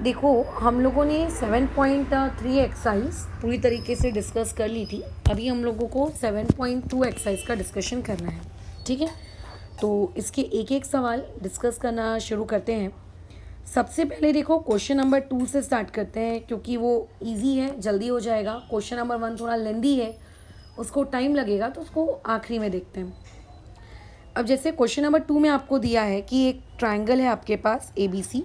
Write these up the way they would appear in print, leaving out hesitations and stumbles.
देखो, हम लोगों ने 7.3 एक्सरसाइज पूरी तरीके से डिस्कस कर ली थी। अभी हम लोगों को 7.2 एक्सरसाइज का डिस्कशन करना है। ठीक है, तो इसके एक एक सवाल डिस्कस करना शुरू करते हैं। सबसे पहले देखो, क्वेश्चन नंबर 2 से स्टार्ट करते हैं क्योंकि वो इजी है, जल्दी हो जाएगा। क्वेश्चन नंबर 1 थोड़ा लेंदी है, उसको टाइम लगेगा, तो उसको आखिरी में देखते हैं। अब जैसे क्वेश्चन नंबर 2 में आपको दिया है कि एक ट्राइंगल है आपके पास ABC,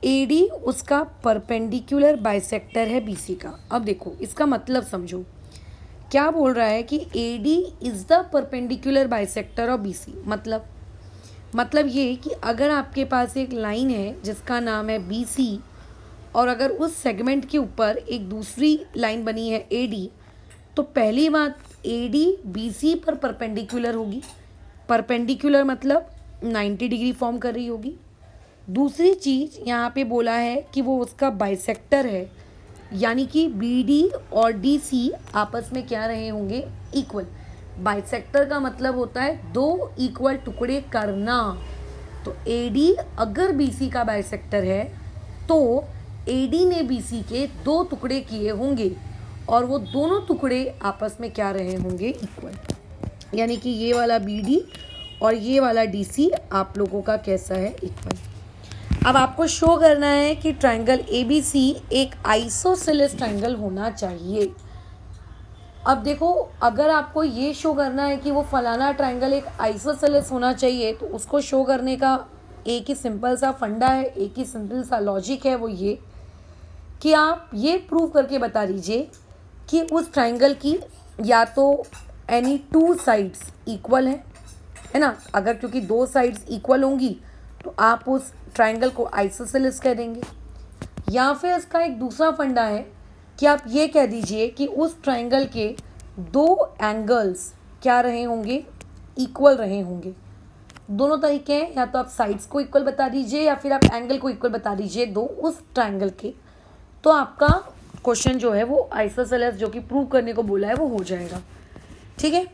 AD उसका परपेंडिकुलर बाइसेक्टर है BC का। अब देखो, इसका मतलब समझो, क्या बोल रहा है कि AD is the perpendicular bisector of BC। मतलब ये कि अगर आपके पास एक लाइन है जिसका नाम है BC और अगर उस सेगमेंट के ऊपर एक दूसरी लाइन बनी है AD, तो पहली बात, AD BC पर परपेंडिकुलर होगी। परपेंडिकुलर मतलब 90 डिग्री फॉर्म कर रही होगी। दूसरी चीज़ यहाँ पे बोला है कि वो उसका बाइसेक्टर है, यानी कि BD और DC आपस में क्या रहे होंगे, इक्वल। बाइसेक्टर का मतलब होता है दो इक्वल टुकड़े करना। तो AD अगर BC का बाइसेक्टर है तो AD ने BC के दो टुकड़े किए होंगे और वो दोनों टुकड़े आपस में क्या रहे होंगे, इक्वल। यानी कि ये वाला BD और ये वाला DC आप लोगों का कैसा है, इक्वल। अब आपको शो करना है कि ट्राइंगल ABC एक आइसोसेलेस ट्राइंगल होना चाहिए। अब देखो, अगर आपको ये शो करना है कि वो फलाना ट्राइंगल एक आइसोसेलेस होना चाहिए, तो उसको शो करने का एक ही सिंपल सा फंडा है, एक ही सिंपल सा लॉजिक है, वो ये कि आप ये प्रूव करके बता दीजिए कि उस ट्राइंगल की या तो एनी टू साइड्स इक्वल है ना। अगर क्योंकि दो साइड्स इक्वल होंगी तो आप उस ट्राइंगल को आइसोसेलेस कह देंगे। या फिर इसका एक दूसरा फंडा है कि आप ये कह दीजिए कि उस ट्राइंगल के दो एंगल्स क्या रहे होंगे, इक्वल रहे होंगे। दोनों तरीके हैं, या तो आप साइड्स को इक्वल बता दीजिए या फिर आप एंगल को इक्वल बता दीजिए दो उस ट्राइंगल के, तो आपका क्वेश्चन जो है वो आइसोसेलेस जो कि प्रूव करने को बोला है वो हो जाएगा। ठीक है,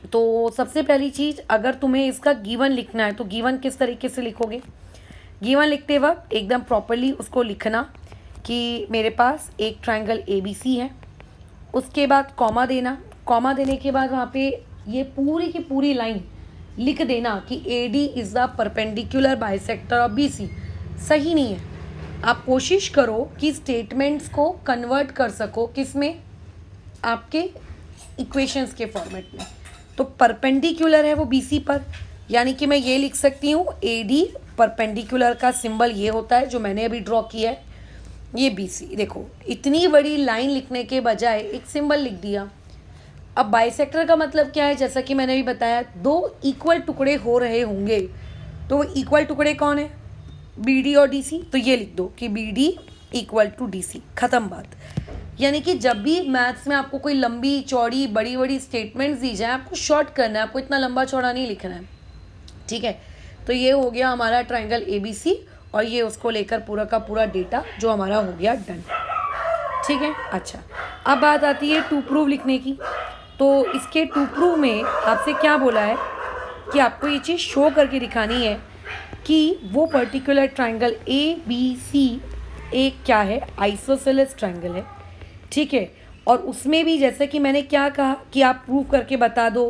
तो सबसे पहली चीज़, अगर तुम्हें इसका गिवन लिखना है तो गिवन किस तरीके से लिखोगे। गिवन लिखते वक्त एकदम प्रॉपरली उसको लिखना कि मेरे पास एक ट्राइंगल ABC है, उसके बाद कॉमा देना। कॉमा देने के बाद वहाँ पे ये पूरी की पूरी लाइन लिख देना कि AD is the perpendicular bisector of BC। सही नहीं है, आप कोशिश करो कि स्टेटमेंट्स को कन्वर्ट कर सको किस में, आपके इक्वेशंस के फॉर्मेट में। तो परपेंडिकुलर है वो BC पर, यानी कि मैं ये लिख सकती हूँ AD परपेंडिकुलर का सिंबल ये होता है जो मैंने अभी ड्रॉ किया है, ये BC। देखो, इतनी बड़ी लाइन लिखने के बजाय एक सिंबल लिख दिया। अब बाइसेक्टर का मतलब क्या है, जैसा कि मैंने भी बताया, दो इक्वल टुकड़े हो रहे होंगे। तो वो इक्वल टुकड़े कौन है, BD और DC। तो ये लिख दो कि BD इक्वल टू DC, ख़त्म बात। यानी कि जब भी मैथ्स में आपको कोई लंबी चौड़ी बड़ी बड़ी स्टेटमेंट्स दी जाए, आपको शॉर्ट करना है, आपको इतना लंबा चौड़ा नहीं लिखना है। ठीक है, तो ये हो गया हमारा ट्राइंगल ABC और ये उसको लेकर पूरा का पूरा डेटा जो हमारा हो गया डन। ठीक है, अच्छा, अब बात आती है टू प्रूव लिखने की। तो इसके टू प्रूव में आपसे क्या बोला है कि आपको ये चीज़ शो करके दिखानी है कि वो पर्टिकुलर ट्राइंगल ABC एक क्या है, आइसोसेलेस ट्राइंगल है। ठीक है, और उसमें भी जैसे कि मैंने क्या कहा कि आप प्रूव करके बता दो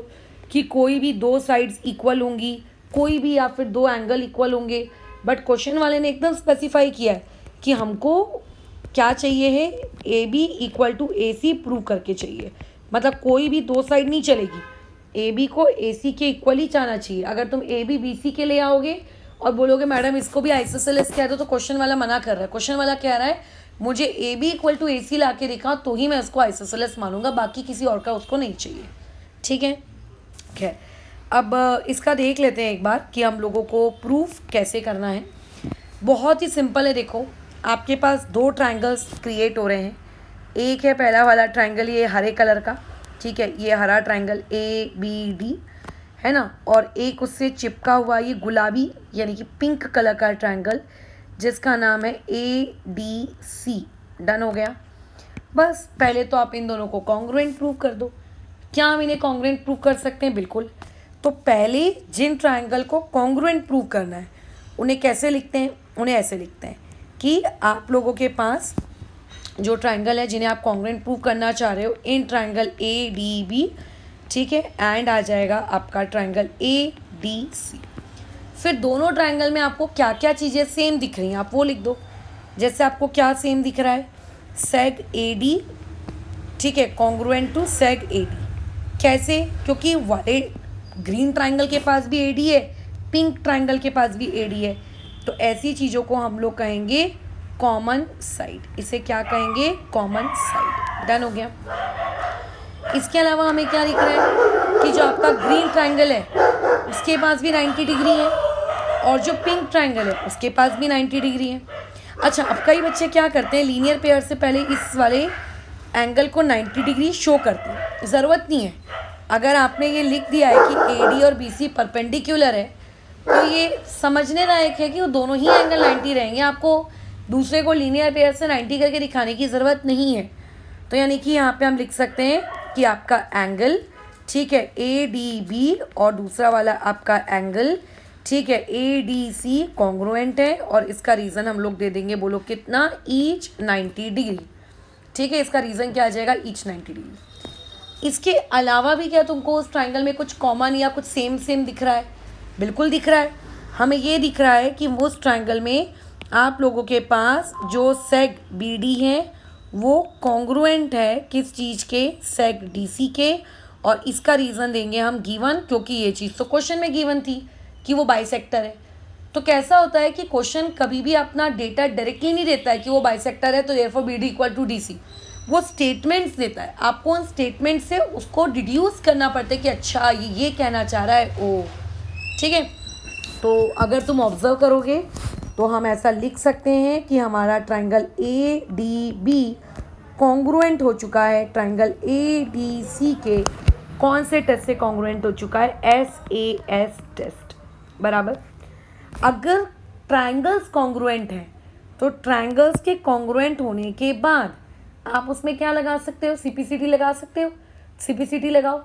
कि कोई भी दो साइड्स इक्वल होंगी, कोई भी या फिर दो एंगल इक्वल होंगे। बट क्वेश्चन वाले ने एकदम स्पेसिफाई किया है कि हमको क्या चाहिए है, AB equal to AC prove करके चाहिए। मतलब कोई भी दो साइड नहीं चलेगी, AB को AC के इक्वल ही जाना चाहिए। अगर तुम AB BC के ले आओगे और बोलोगे मैडम इसको भी आइसोसेलेस कह दो, तो क्वेश्चन वाला मना कर रहा है। क्वेश्चन वाला कह रहा है मुझे AB इक्वल टू AC ला के दिखा तो ही मैं इसको आइसोसेलेस मानूंगा, बाकी किसी और का उसको नहीं चाहिए। ठीक है, खैर, अब इसका देख लेते हैं एक बार कि हम लोगों को प्रूफ कैसे करना है। बहुत ही सिंपल है। देखो, आपके पास दो ट्राइंगल्स क्रिएट हो रहे हैं। एक है पहला वाला ट्राइंगल ये हरे कलर का, ठीक है, ये हरा ट्राइंगल ABD है ना, और एक उससे चिपका हुआ ये गुलाबी यानी कि पिंक कलर का ट्राइंगल जिसका नाम है ADC। डन हो गया। बस पहले तो आप इन दोनों को कॉन्ग्रुएंट प्रूव कर दो। क्या हम इन्हें कॉन्ग्रुएंट प्रूव कर सकते हैं? बिल्कुल। तो पहले जिन ट्राइंगल को कॉन्ग्रुएंट प्रूव करना है उन्हें कैसे लिखते हैं? उन्हें ऐसे लिखते हैं कि आप लोगों के पास जो ट्राइंगल है जिन्हें आप कॉन्ग्रुएंट प्रूव करना चाह रहे हो, in triangle A D B, ठीक है, एंड आ जाएगा आपका ट्राइंगल ए डी सी। फिर दोनों ट्राइंगल में आपको क्या क्या चीज़ें सेम दिख रही हैं आप वो लिख दो। जैसे आपको क्या सेम दिख रहा है, सेग ए डी, ठीक है, congruent to seg A D. कैसे? क्योंकि वाले ग्रीन ट्राइंगल के पास भी ए डी है, पिंक ट्राइंगल के पास भी ए डी है, तो ऐसी चीज़ों को हम लोग कहेंगे कॉमन साइड। इसे क्या कहेंगे? Common side. डन हो गया। इसके अलावा हमें क्या दिख रहा है कि जो आपका ग्रीन ट्राइंगल है उसके पास भी 90 डिग्री है और जो पिंक ट्राइंगल है उसके पास भी 90 डिग्री है। अच्छा, अब कई बच्चे क्या करते हैं, लीनियर पेयर से पहले इस वाले एंगल को 90 डिग्री शो करते हैं। ज़रूरत नहीं है। अगर आपने ये लिख दिया है कि ए डी और बी सी परपेंडिकुलर है तो ये समझने लायक है कि वो दोनों ही एंगल 90 रहेंगे। आपको दूसरे को लीनियर पेयर से 90 करके दिखाने की ज़रूरत नहीं है। तो यानी कि यहाँ पे हम लिख सकते हैं कि आपका एंगल, ठीक है, ए डी बी और दूसरा वाला आपका एंगल, ठीक है, ए डी सी कॉन्ग्रुएंट है और इसका रीज़न हम लोग दे देंगे, बोलो कितना, ईच 90 डिग्री। ठीक है, इसका रीज़न क्या आ जाएगा, ईच 90 डिग्री। इसके अलावा भी क्या तुमको उस ट्राइंगल में कुछ कॉमन या कुछ सेम दिख रहा है? बिल्कुल दिख रहा है। हमें ये दिख रहा है कि उस ट्राइंगल में आप लोगों के पास जो सेग बी डी है वो कॉन्ग्रुएंट है किस चीज़ के, सेग डी सी के। और इसका रीज़न देंगे हम गिवन, क्योंकि ये चीज़ तो क्वेश्चन में गिवन थी कि वो बाइसेक्टर है। तो कैसा होता है कि क्वेश्चन कभी भी अपना डेटा डायरेक्टली नहीं देता है कि वो बाइसेक्टर है तो therefore B D equal to D C. वो स्टेटमेंट्स देता है, आपको उन स्टेटमेंट से उसको डिड्यूस करना पड़ता है कि अच्छा ये कहना चाह रहा है। ओ ठीक है, तो अगर तुम ऑब्जर्व करोगे तो हम ऐसा लिख सकते हैं कि हमारा triangle A D B congruent हो चुका है ट्राइंगल ए डी सी के कौन से टेस्ट से कॉन्ग्रुएंट हो चुका है, SAS टेस्ट। बराबर। अगर ट्राइंगल्स कॉन्ग्रुएंट हैं तो ट्राइंगल्स के कॉन्ग्रुएंट होने के बाद आप उसमें क्या लगा सकते हो, CPCT लगा सकते हो। CPCT लगाओ,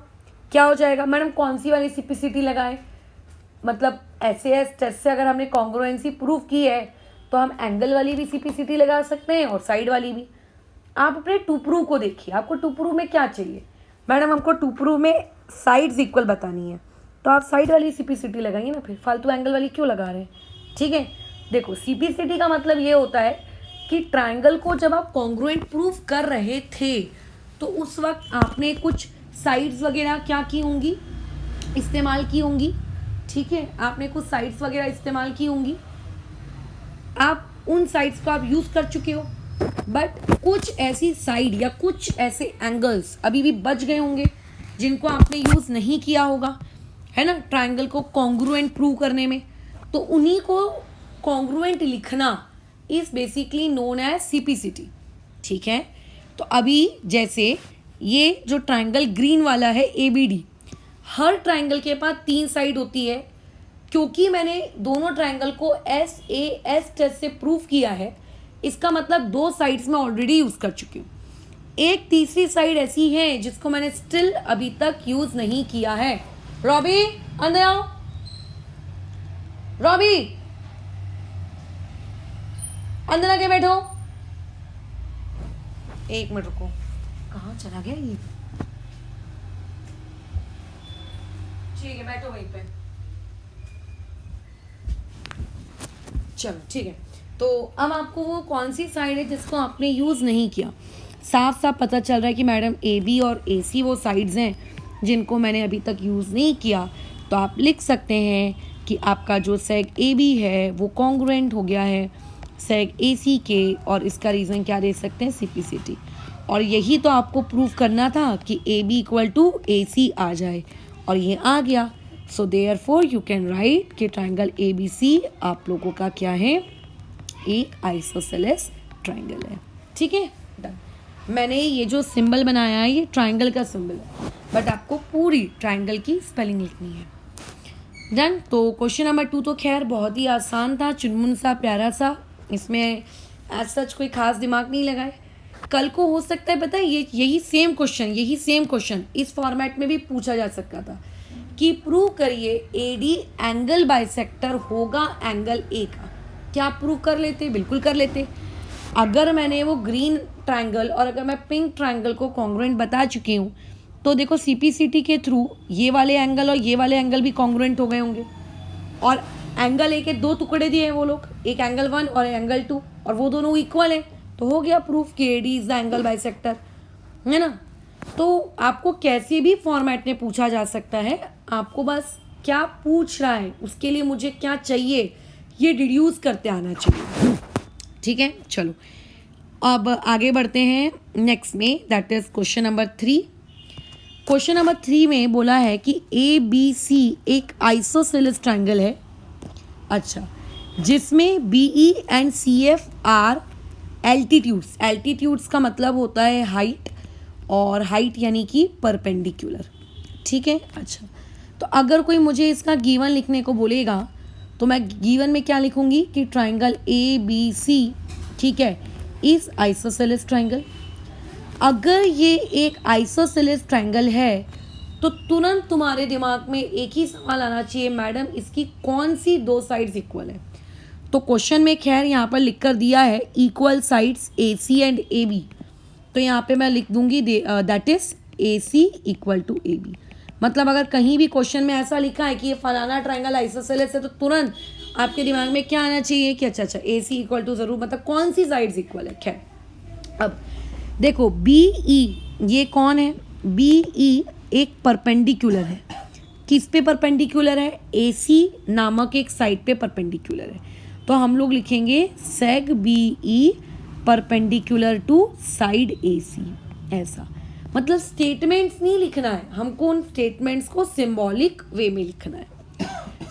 क्या हो जाएगा मैडम, कौन सी वाली CPCT लगाएं? मतलब SAS टेस्ट से अगर हमने कॉन्ग्रुएंसी प्रूव की है तो हम एंगल वाली भी CPCT लगा सकते हैं और साइड वाली भी। आप अपने टू प्रूव को देखिए, आपको टू प्रूव में क्या चाहिए, मैडम हमको टू प्रूव में साइड्स इक्वल बतानी है तो आप साइड वाली CPCT लगाइए ना, फिर फालतू एंगल वाली क्यों लगा रहे हैं। ठीक है, देखो CPCT का मतलब ये होता है कि ट्राइंगल को जब आप कॉन्ग्रुएंट प्रूव कर रहे थे तो उस वक्त आपने कुछ साइड्स वगैरह क्या की होंगी, इस्तेमाल की होंगी। ठीक है, आपने कुछ साइड्स वगैरह इस्तेमाल की होंगी, आप उन साइड्स को आप यूज़ कर चुके हो। बट कुछ ऐसी साइड या कुछ ऐसे एंगल्स अभी भी बच गए होंगे जिनको आपने यूज़ नहीं किया होगा, है ना, ट्राइंगल को कॉन्ग्रुएंट प्रूव करने में। तो उन्हीं को कॉन्ग्रुएंट लिखना is basically known as CPCT। ठीक है, तो अभी जैसे ये जो ट्राइंगल ग्रीन वाला है ABD, हर ट्राइंगल के पास 3 साइड होती है। क्योंकि मैंने दोनों ट्राइंगल को SAS टेस्ट से प्रूव किया है, इसका मतलब 2 साइड्स में ऑलरेडी यूज़ कर चुकी हूँ। एक तीसरी साइड ऐसी है जिसको मैंने स्टिल अभी तक यूज़ नहीं किया है। रॉबी अंदर आओ, रॉबी अंदर आके बैठो। 1 मिनट रुको, कहाँ चला गया ये? ठीक है, बैठो वहीं पे। चलो ठीक है, तो अब आपको वो कौन सी साइड है जिसको आपने यूज़ नहीं किया, साफ साफ पता चल रहा है कि मैडम AB और AC वो साइड्स हैं जिनको मैंने अभी तक यूज़ नहीं किया। तो आप लिख सकते हैं कि आपका जो सेग AB है वो कॉन्ग्रुएंट हो गया है सेग AC के, और इसका रीज़न क्या दे सकते हैं, CPCT। और यही तो आपको प्रूव करना था कि AB इक्वल टू AC आ जाए, और ये आ गया। So therefore you can write कि ट्राइंगल ABC आप लोगों का क्या है, एक आइसोसेलेस ट्राइंगल है। ठीक है, डन। मैंने ये जो सिंबल बनाया है ये ट्राइंगल का सिंबल है, बट आपको पूरी ट्राइंगल की स्पेलिंग लिखनी है। डन। तो क्वेश्चन नंबर 2 तो खैर बहुत ही आसान था, चुनमुन सा प्यारा सा, इसमें एज सच कोई खास दिमाग नहीं लगाए। कल को हो सकता है पता है यही सेम क्वेश्चन इस फॉर्मेट में भी पूछा जा सकता था कि प्रूव करिए AD एंगल बाइसेक्टर होगा एंगल A का। क्या प्रूव कर लेते, बिल्कुल कर लेते। अगर मैंने वो ग्रीन ट्रायंगल और अगर मैं पिंक ट्रायंगल को कॉन्ग्रुएंट बता चुकी हूँ तो देखो सीपीसीटी के थ्रू ये वाले एंगल और ये वाले एंगल भी कॉन्ग्रुएंट हो गए होंगे। और एंगल ए के दो टुकड़े दिए हैं वो लोग, एक एंगल 1 और एंगल 2, और वो दोनों इक्वल हैं, तो हो गया प्रूफ कि AD is the angle bisector, है ना। तो आपको कैसे भी फॉर्मेट में पूछा जा सकता है, आपको बस क्या पूछ रहा है उसके लिए मुझे क्या चाहिए ये डिड्यूस करते आना चाहिए, ठीक है। चलो अब आगे बढ़ते हैं नेक्स्ट में, that is question number 3। Question number 3 में बोला है कि ABC एक आइसोसेलेस ट्रायंगल है, अच्छा, जिसमें BE and CF are altitudes. Altitudes का मतलब होता है हाइट, और हाइट यानी कि परपेंडिकुलर, ठीक है। अच्छा, तो अगर कोई मुझे इसका गिवन लिखने को बोलेगा तो मैं गिवन में क्या लिखूंगी कि ट्रायंगल ABC, ठीक है, इज आइसोसेलेस ट्रायंगल। अगर ये एक आइसोसेलेस ट्रायंगल है तो तुरंत तुम्हारे दिमाग में एक ही सवाल आना चाहिए, मैडम इसकी कौन सी दो साइड्स इक्वल है। तो क्वेश्चन में खैर यहाँ पर लिख कर दिया है equal sides AC and AB, तो यहाँ पे मैं लिख दूंगी that is AC equal to AB। मतलब अगर कहीं भी क्वेश्चन में ऐसा लिखा है कि ये फलाना ट्रायंगल आइसोसेलेस है तो तुरंत आपके दिमाग में क्या आना चाहिए कि अच्छा AC इक्वल टू ज़रूर, मतलब कौन सी साइड्स इक्वल है। खैर अब देखो BE ये कौन है, BE एक परपेंडिकुलर है, किस पे परपेंडिकुलर है, AC नामक एक साइड पे परपेंडिकुलर है, तो हम लोग लिखेंगे seg BE perpendicular to side AC, ऐसा। मतलब स्टेटमेंट्स नहीं लिखना है हमको, उन स्टेटमेंट्स को सिंबॉलिक वे में लिखना है।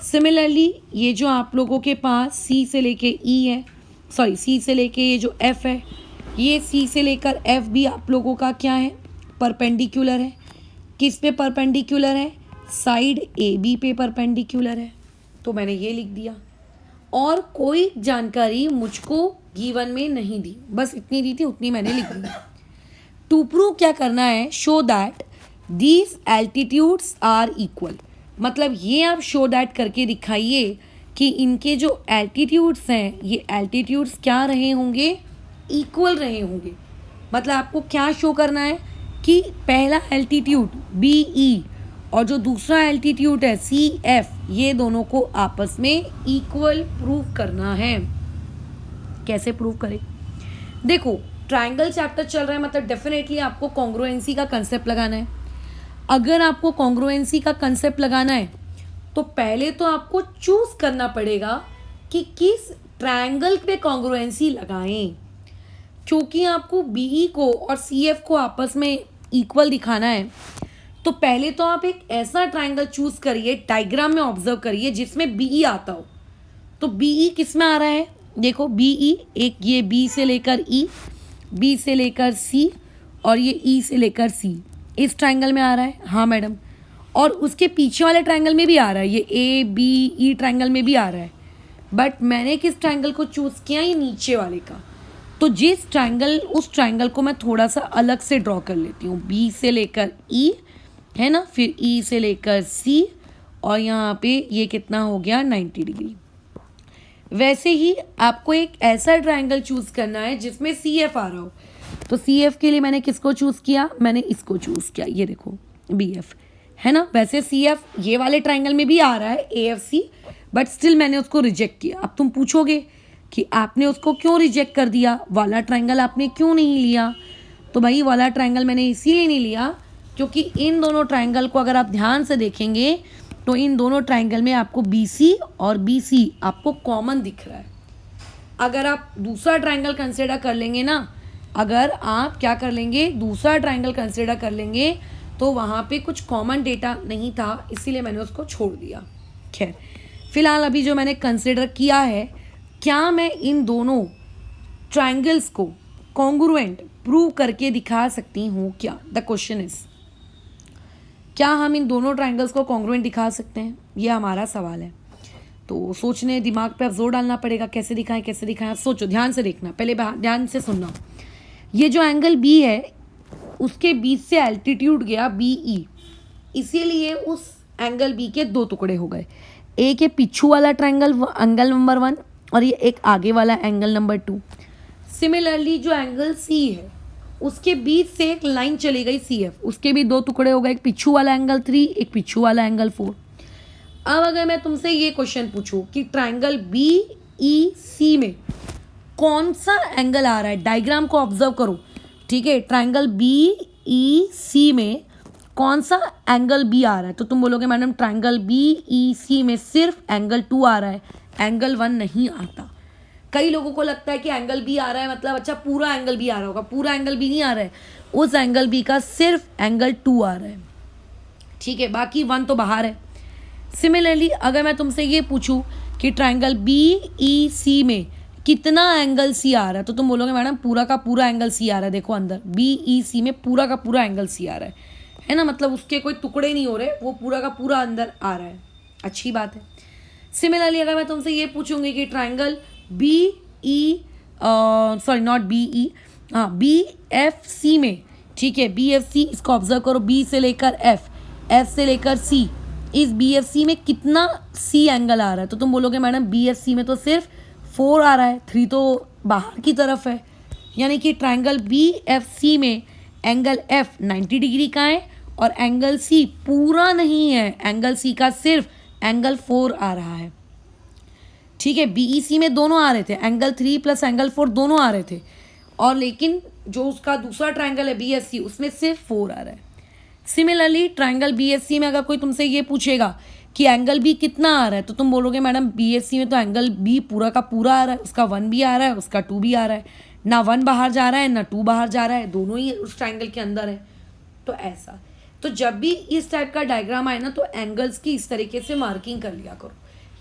सिमिलरली ये जो आप लोगों के पास C से लेके E है, सॉरी C से लेके ये जो F है, ये C से लेकर F भी आप लोगों का क्या है, परपेंडिकुलर है। किस पे परपेंडिकुलर है, साइड AB पे परपेंडिकुलर है, तो मैंने ये लिख दिया। और कोई जानकारी मुझको गिवन में नहीं दी, बस इतनी दी थी, उतनी मैंने लिख दी। टू प्रूव क्या करना है, show that these altitudes are equal, मतलब ये आप शो दैट करके दिखाइए कि इनके जो एल्टीट्यूड्स हैं ये एल्टीट्यूड्स क्या रहे होंगे, इक्वल रहे होंगे। मतलब आपको क्या शो करना है कि पहला एल्टीट्यूड BE और जो दूसरा एल्टीट्यूड है CF, ये दोनों को आपस में इक्वल प्रूव करना है। कैसे प्रूव करें, देखो ट्रायंगल चैप्टर चल रहा है, मतलब डेफिनेटली आपको कॉन्ग्रुएंसी का कंसेप्ट लगाना है। अगर आपको कॉन्ग्रुएंसी का कंसेप्ट लगाना है तो पहले तो आपको चूज करना पड़ेगा कि किस ट्रायंगल पे कॉन्ग्रुएंसी लगाएं। क्योंकि आपको BE को और CF को आपस में इक्वल दिखाना है तो पहले तो आप एक ऐसा ट्रायंगल चूज करिए, डायग्राम में ऑब्जर्व करिए जिसमें BE आता हो। तो BE किस में आ रहा है, देखो BE एक ये B से लेकर E, B से लेकर C और ये E से लेकर C, इस ट्रायंगल में आ रहा है। हाँ मैडम, और उसके पीछे वाले ट्रायंगल में भी आ रहा है, ये ABE ट्रायंगल में भी आ रहा है। बट मैंने किस ट्रायंगल को चूज़ किया, ये नीचे वाले का। तो जिस ट्रायंगल, उस ट्रायंगल को मैं थोड़ा सा अलग से ड्रॉ कर लेती हूँ। B से लेकर E है ना, फिर E से लेकर C और यहाँ पे ये कितना हो गया 90 डिग्री। वैसे ही आपको एक ऐसा ट्रायंगल चूज करना है जिसमें CF आ रहा हो। तो CF के लिए मैंने किसको चूज किया, मैंने इसको चूज किया, ये देखो BF है ना। वैसे CF ये वाले ट्रायंगल में भी आ रहा है AFC, बट स्टिल मैंने उसको रिजेक्ट किया। अब तुम पूछोगे कि आपने उसको क्यों रिजेक्ट कर दिया, वाला ट्रायंगल आपने क्यों नहीं लिया। तो भाई वाला ट्रायंगल मैंने इसीलिए नहीं लिया क्योंकि इन दोनों ट्रायंगल को अगर आप ध्यान से देखेंगे तो इन दोनों ट्रायंगल में आपको BC और BC आपको कॉमन दिख रहा है। अगर आप दूसरा ट्रायंगल कंसिडर कर लेंगे ना, अगर आप क्या कर लेंगे, दूसरा ट्रायंगल कंसिडर कर लेंगे तो वहाँ पे कुछ कॉमन डेटा नहीं था, इसीलिए मैंने उसको छोड़ दिया। खैर फिलहाल अभी जो मैंने कंसिडर किया है, क्या मैं इन दोनों ट्रायंगल्स को कॉन्ग्रुएंट प्रूव करके दिखा सकती हूँ क्या, द क्वेश्चन इज, क्या हम इन दोनों ट्रायंगल्स को कॉन्ग्रुएंट दिखा सकते हैं, ये हमारा सवाल है। तो सोचने, दिमाग पे अब जोर डालना पड़ेगा, कैसे दिखाएं कैसे दिखाएं। सोचो, ध्यान से देखना, पहले ध्यान से सुनना। ये जो एंगल B है उसके बीच से एल्टीट्यूड गया BE, इसीलिए उस एंगल B के दो टुकड़े हो गए। ए के पिछू वाला ट्रायंगल एंगल नंबर 1 और ये एक आगे वाला एंगल नंबर 2। सिमिलरली जो एंगल सी है उसके बीच से एक लाइन चली गई CF, उसके भी 2 टुकड़े हो गए, एक पीछू वाला एंगल 3, एक पीछू वाला एंगल 4। अब अगर मैं तुमसे ये क्वेश्चन पूछूं कि ट्राइंगल BEC में कौन सा एंगल आ रहा है, डायग्राम को ऑब्जर्व करो, ठीक है। ट्राइंगल BEC में कौन सा एंगल B आ रहा है, तो तुम बोलोगे मैडम ट्राइंगल BEC में सिर्फ एंगल 2 आ रहा है, एंगल 1 नहीं आता। कई लोगों को लगता है कि एंगल B आ रहा है मतलब अच्छा पूरा एंगल B आ रहा होगा, पूरा एंगल B नहीं आ रहा है, उस एंगल B का सिर्फ एंगल 2 आ रहा है, ठीक है, बाकी 1 तो बाहर है। सिमिलरली अगर मैं तुमसे ये पूछूं कि ट्राइंगल BEC में कितना एंगल C आ रहा है, तो तुम बोलोगे मैडम पूरा का पूरा एंगल C आ रहा है। देखो अंदर BEC में पूरा का पूरा एंगल C आ रहा है ना, मतलब उसके कोई टुकड़े नहीं हो रहे, वो पूरा का पूरा अंदर आ रहा है, अच्छी बात है। सिमिलरली अगर मैं तुमसे ये पूछूंगी कि ट्राइंगल BFC में, ठीक है, BFC इसको ऑब्जर्व करो, B से लेकर F से लेकर C, इस BFC में कितना C एंगल आ रहा है, तो तुम बोलोगे मैडम BFC में तो सिर्फ 4 आ रहा है, 3 तो बाहर की तरफ है, यानी कि ट्राइंगल BFC में एंगल F 90 डिग्री का है और एंगल C पूरा नहीं है, एंगल C का सिर्फ एंगल 4 आ रहा है, ठीक है। BEC में दोनों आ रहे थे, एंगल 3 प्लस एंगल 4 दोनों आ रहे थे, और लेकिन जो उसका दूसरा ट्राइंगल है BFC उसमें सिर्फ 4 आ रहा है। सिमिलरली ट्राइंगल BFC में अगर कोई तुमसे ये पूछेगा कि एंगल B कितना आ रहा है, तो तुम बोलोगे मैडम BFC में तो एंगल B पूरा का पूरा आ रहा है, उसका 1 भी आ रहा है, उसका 2 भी आ रहा है, ना 1 बाहर जा रहा है ना 2 बाहर जा रहा है, दोनों ही उस ट्राइंगल के अंदर है। तो ऐसा, तो जब भी इस टाइप का डायग्राम आए ना तो एंगल्स की इस तरीके से मार्किंग कर लिया करो।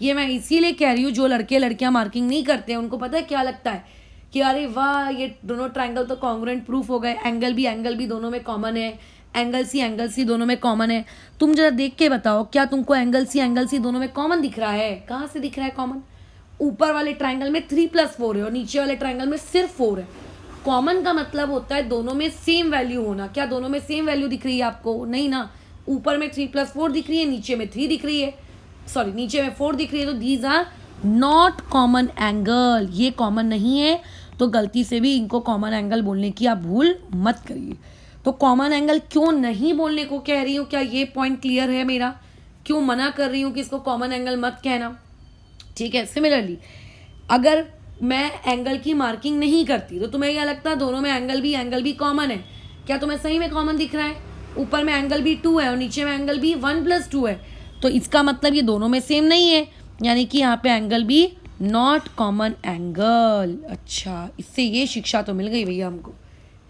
ये मैं इसीलिए कह रही हूँ, जो लड़के लड़कियाँ मार्किंग नहीं करते हैं उनको पता है क्या लगता है कि अरे वाह ये दोनों ट्राइंगल तो कॉन्ग्रुएंट प्रूफ हो गए, एंगल भी दोनों में कॉमन है, एंगल सी दोनों में कॉमन है। तुम जरा देख के बताओ क्या तुमको एंगल सी दोनों में कॉमन दिख रहा है? कहाँ से दिख रहा है कॉमन? ऊपर वाले ट्राइंगल में 3+4 है और नीचे वाले ट्राइंगल में सिर्फ 4 है। कॉमन का मतलब होता है दोनों में सेम वैल्यू होना। क्या दोनों में सेम वैल्यू दिख रही है आपको? नहीं ना, ऊपर में 3+4 दिख रही है, नीचे में 3 दिख रही है, सॉरी नीचे में 4 दिख रही है, तो these are not common angle, ये कॉमन नहीं है। तो गलती से भी इनको कॉमन एंगल बोलने की आप भूल मत करिए। तो कॉमन एंगल क्यों नहीं बोलने को कह रही हूँ, क्या ये पॉइंट क्लियर है मेरा? क्यों मना कर रही हूँ कि इसको कॉमन एंगल मत कहना, ठीक है। सिमिलरली अगर मैं एंगल की मार्किंग नहीं करती तो तुम्हें क्या लगता है दोनों में एंगल भी कॉमन है? क्या तुम्हें सही में कॉमन दिख रहा है? ऊपर में एंगल भी 2 है और नीचे में एंगल भी 1+2 है, तो इसका मतलब ये दोनों में सेम नहीं है, यानी कि यहाँ पे एंगल भी नॉट कॉमन एंगल। अच्छा, इससे ये शिक्षा तो मिल गई भैया हमको,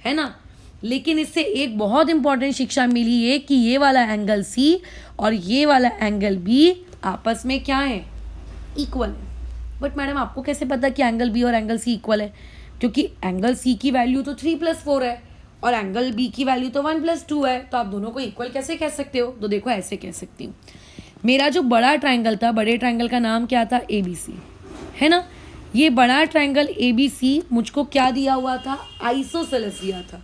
है ना। लेकिन इससे एक बहुत इंपॉर्टेंट शिक्षा मिली है कि ये वाला एंगल सी और ये वाला एंगल बी आपस में क्या है? इक्वल है। बट मैडम आपको कैसे पता कि एंगल बी और एंगल सी इक्वल है? क्योंकि एंगल सी की वैल्यू तो 3+4 है और एंगल बी की वैल्यू तो 1+2 है, तो आप दोनों को इक्वल कैसे कह सकते हो? तो देखो ऐसे कह सकती हूँ, मेरा जो बड़ा ट्राइंगल था, बड़े ट्राइंगल का नाम क्या था? ABC, है ना। ये बड़ा ट्राइंगल ABC मुझको क्या दिया हुआ था? आइसोसेलेस दिया था।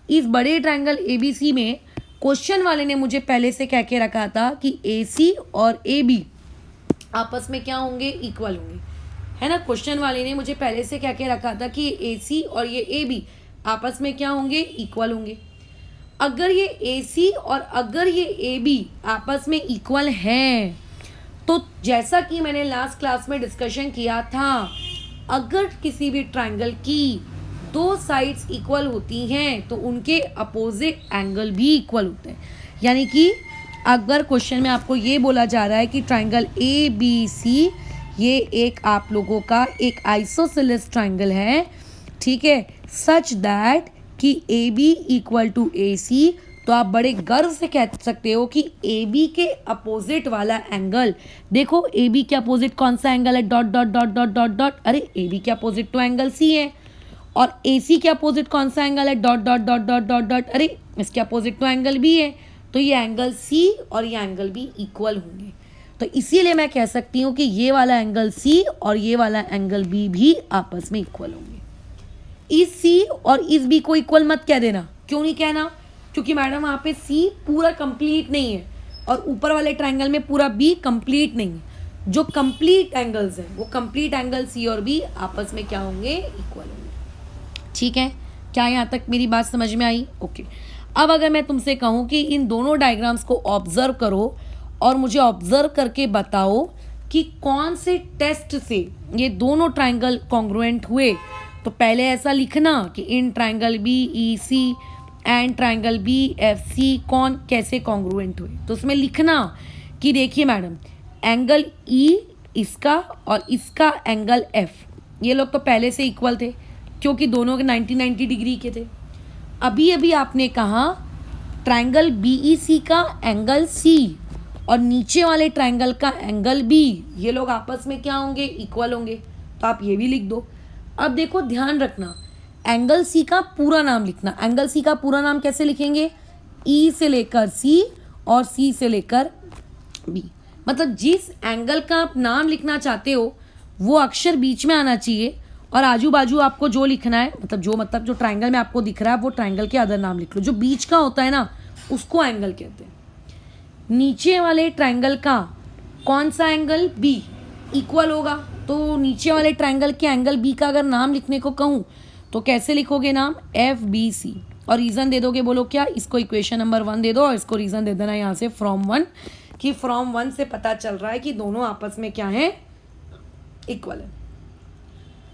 इस बड़े ट्राइंगल ABC में क्वेश्चन वाले ने मुझे पहले से कह के रखा था कि AC और AB आपस में क्या होंगे? इक्वल होंगे, है ना। क्वेश्चन वाले ने मुझे पहले से कह के रखा था कि AC और ये AB आपस में क्या होंगे? इक्वल होंगे। अगर ये AC और अगर ये AB आपस में इक्वल हैं, तो जैसा कि मैंने लास्ट क्लास में डिस्कशन किया था, अगर किसी भी ट्राइंगल की 2 साइड्स इक्वल होती हैं तो उनके अपोजिट एंगल भी इक्वल होते हैं। यानी कि अगर क्वेश्चन में आपको ये बोला जा रहा है कि ट्राइंगल ABC ये एक आप लोगों का एक आइसोसेलेस ट्राइंगल है, ठीक है, सच दैट कि AB = AC, तो आप बड़े गर्व से कह सकते हो कि AB के अपोजिट वाला एंगल, देखो AB के अपोजिट कौन सा एंगल है? Dot dot dot dot dot dot, अरे AB के अपोजिट तो एंगल C है। और AC के अपोजिट कौन सा एंगल है? Dot dot dot dot dot dot, अरे इसके अपोजिट तो एंगल B है। तो ये एंगल C और ये एंगल B इक्वल होंगे। तो इसीलिए मैं कह सकती हूँ कि ये वाला एंगल C और ये वाला एंगल B भी आपस में इक्वल होंगे। इस C और इस B को इक्वल मत कह देना। क्यों नहीं कहना? क्योंकि मैडम वहाँ पे C पूरा कंप्लीट नहीं है और ऊपर वाले ट्राइंगल में पूरा B कंप्लीट नहीं है। जो कंप्लीट एंगल्स हैं वो कंप्लीट एंगल सी और बी आपस में क्या होंगे, इक्वल होंगे। ठीक है, क्या यहाँ तक मेरी बात समझ में आई? ओके। अब अगर मैं तुमसे कहूँ कि इन दोनों डायग्राम्स को ऑब्जर्व करो और मुझे ऑब्जर्व करके बताओ कि कौन से टेस्ट से ये दोनों ट्राइंगल कॉन्ग्रुएंट हुए, तो पहले ऐसा लिखना कि in triangle B E C and triangle B F C कौन कैसे कॉन्ग्रुएंट हुए। तो उसमें लिखना कि देखिए मैडम, एंगल ई इसका और इसका एंगल एफ, ये लोग तो पहले से इक्वल थे क्योंकि दोनों के 90 डिग्री के थे। अभी अभी आपने कहा ट्राइंगल बी ई सी का एंगल सी और नीचे वाले ट्राइंगल का एंगल बी, ये लोग आपस में क्या होंगे, इक्वल होंगे। तो आप ये भी लिख दो। अब देखो ध्यान रखना, एंगल सी का पूरा नाम लिखना। एंगल सी का पूरा नाम कैसे लिखेंगे, ई से लेकर सी और सी से लेकर बी। मतलब जिस एंगल का आप नाम लिखना चाहते हो वो अक्षर बीच में आना चाहिए और आजू बाजू आपको जो लिखना है, मतलब जो ट्राइंगल में आपको दिख रहा है वो ट्राइंगल के अदर नाम लिख लो। जो बीच का होता है ना उसको एंगल कहते हैं। नीचे वाले ट्राइंगल का कौन सा एंगल, बी, इक्वल होगा। तो नीचे वाले ट्राइंगल के एंगल बी का अगर नाम लिखने को कहूँ तो कैसे लिखोगे नाम, एफ बी सी, और रीज़न दे दोगे। बोलो क्या, इसको इक्वेशन नंबर 1 दे दो और इसको रीज़न दे देना यहाँ से फ्रॉम 1, कि फ्रॉम 1 से पता चल रहा है कि दोनों आपस में क्या है, इक्वल है।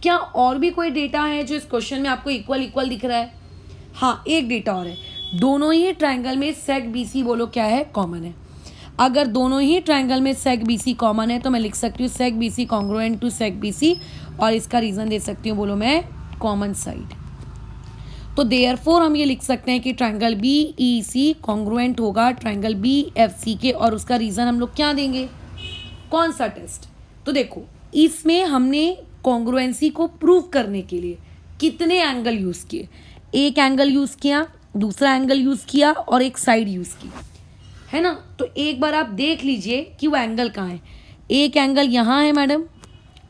क्या और भी कोई डेटा है जो इस क्वेश्चन में आपको इक्वल इक्वल दिख रहा है? हाँ, एक डेटा और है, दोनों ही ट्राइंगल में सेक बी सी बोलो क्या है, कॉमन है। अगर दोनों ही ट्राइंगल में सेक बी सी कॉमन है तो मैं लिख सकती हूँ seg B C congruent to seg B C, और इसका रीज़न दे सकती हूँ, बोलो मैं, कॉमन साइड। तो देयरफॉर हम ये लिख सकते हैं कि triangle B E C congruent होगा ट्राइंगल बी एफ सी के, और उसका रीज़न हम लोग क्या देंगे, कौन सा टेस्ट। तो देखो इसमें हमने कॉन्ग्रुएंसी को प्रूव करने के लिए कितने एंगल यूज़ किए, एक एंगल यूज़ किया, दूसरा एंगल यूज़ किया और एक साइड यूज़ की, है ना। तो एक बार आप देख लीजिए कि वो एंगल कहाँ है। एक एंगल यहाँ है मैडम,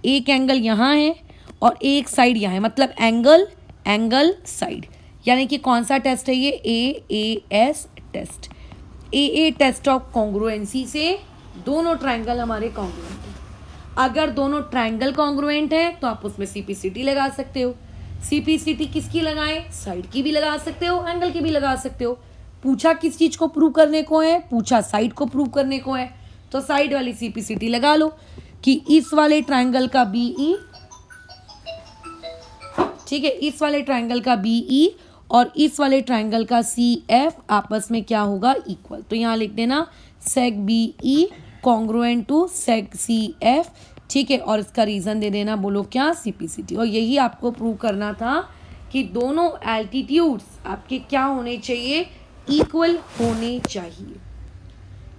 एक एंगल यहाँ है और एक साइड यहाँ है, मतलब एंगल एंगल साइड, यानी कि कौन सा टेस्ट है ये, A S test. A test of congruency से दोनों ट्राइंगल हमारे कॉन्ग्रुएंट हैं। अगर दोनों ट्राइंगल कॉन्ग्रुएंट है तो आप उसमें सीपीसीटी लगा सकते हो। सीपीसीटी किसकी लगाएं, साइड की भी लगा सकते हो, एंगल की भी लगा सकते हो। पूछा किस चीज को प्रूव करने को है, पूछा साइड को प्रूव करने को है, तो साइड वाली सीपीसीटी लगा लो कि इस वाले ट्राइंगल का बीई, ठीक है, इस वाले ट्राइंगल का बीई और इस वाले ट्राइंगल का सी एफ आपस में क्या होगा, इक्वल। तो यहाँ लिख देना seg B E congruent to seg C F, ठीक है, और इसका रीज़न दे देना, बोलो क्या, सीपीसीटी। और यही आपको प्रूव करना था कि दोनों एल्टीट्यूड्स आपके क्या होने चाहिए, इक्वल होने चाहिए।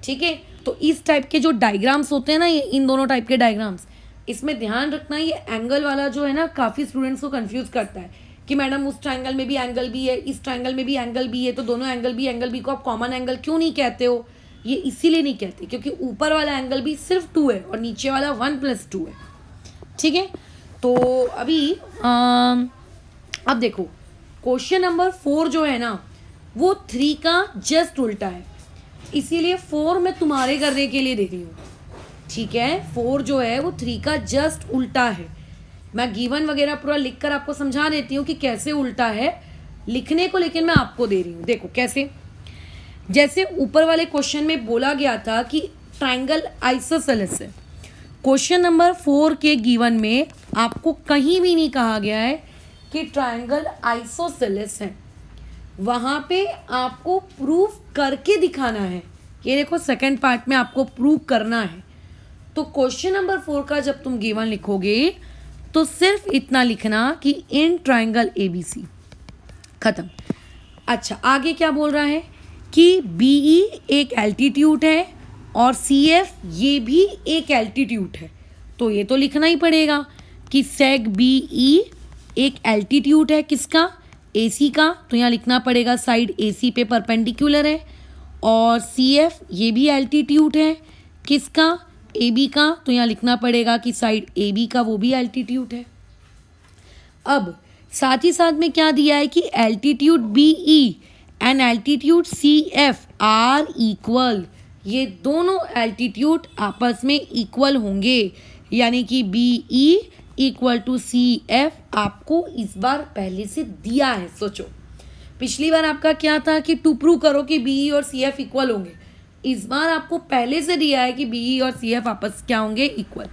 ठीक है, तो इस टाइप के जो डायग्राम्स होते हैं ना, ये इन दोनों टाइप के डायग्राम्स, इसमें ध्यान रखना ये एंगल वाला जो है ना काफ़ी स्टूडेंट्स को कंफ्यूज करता है कि मैडम उस ट्राइंगल में भी एंगल बी है, इस ट्राइंगल में भी एंगल बी है, तो दोनों एंगल बी को आप कॉमन एंगल क्यों नहीं कहते हो। ये इसीलिए नहीं कहते क्योंकि ऊपर वाला एंगल भी सिर्फ 2 है और नीचे वाला 1+2 है। ठीक है, तो अभी अब देखो क्वेश्चन नंबर 4 जो है ना वो 3 का जस्ट उल्टा है, इसीलिए 4 मैं तुम्हारे करने के लिए दे रही हूँ। ठीक है, 4 जो है वो 3 का जस्ट उल्टा है। मैं गिवन वगैरह पूरा लिख कर आपको समझा देती हूँ कि कैसे उल्टा है लिखने को, लेकिन मैं आपको दे रही हूँ। देखो कैसे, जैसे ऊपर वाले क्वेश्चन में बोला गया था कि ट्राइंगल आइसोसेलेस है, क्वेश्चन नंबर 4 के गिवन में आपको कहीं भी नहीं कहा गया है कि ट्राइंगल आइसोसेलेस है। वहाँ पे आपको प्रूफ करके दिखाना है। ये देखो सेकंड पार्ट में आपको प्रूव करना है। तो क्वेश्चन नंबर 4 का जब तुम गिवन लिखोगे तो सिर्फ इतना लिखना कि इन ट्राइंगल ABC, खत्म। अच्छा, आगे क्या बोल रहा है कि BE एक एल्टीट्यूड है और CF ये भी एक एल्टीट्यूड है, तो ये तो लिखना ही पड़ेगा कि सेक BE एक एल्टीट्यूड है किसका, AC का, तो यहाँ लिखना पड़ेगा साइड AC पे परपेंडिकुलर है, और CF ये भी एल्टीट्यूड है किसका, AB का, तो यहाँ लिखना पड़ेगा कि साइड AB का वो भी एल्टीट्यूड है। अब साथ ही साथ में क्या दिया है कि altitude BE and altitude CF are equal, ये दोनों एल्टीट्यूड आपस में इक्वल होंगे, यानी कि BE इक्वल टू CF आपको इस बार पहले से दिया है। सोचो पिछली बार आपका क्या था कि टू प्रूव करो कि BE और CF इक्वल होंगे, इस बार आपको पहले से दिया है कि BE और CF आपस क्या होंगे, इक्वल।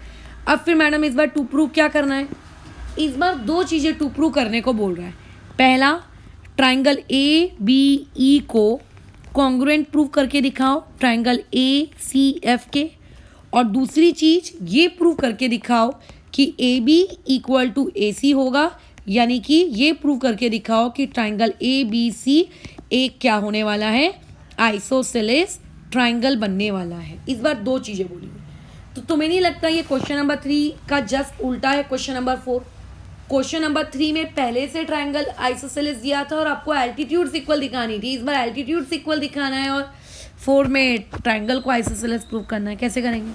अब फिर मैडम इस बार टू प्रूव क्या करना है, इस बार दो चीज़ें टू प्रूव करने को बोल रहा है। पहला, ट्राइंगल ABE को कॉन्ग्रुएंट प्रूव करके दिखाओ ट्राइंगल ACF के, और दूसरी चीज़ ये प्रूव करके दिखाओ कि AB इक्वल टू AC होगा, यानी कि ये प्रूव करके दिखाओ कि ट्राइंगल ABC एक क्या होने वाला है, आइसोसेलेस ट्राइंगल बनने वाला है। इस बार दो चीज़ें बोली। तो तुम्हें नहीं लगता ये क्वेश्चन नंबर 3 का जस्ट उल्टा है क्वेश्चन नंबर 4? क्वेश्चन नंबर 3 में पहले से ट्राइंगल आइसोसेलेस दिया था और आपको एल्टीट्यूड्स इक्वल दिखानी थी, इस बार एल्टीट्यूड्स इक्वल दिखाना है और 4 में ट्राइंगल को आइसोसेलेस प्रूव करना है। कैसे करेंगे?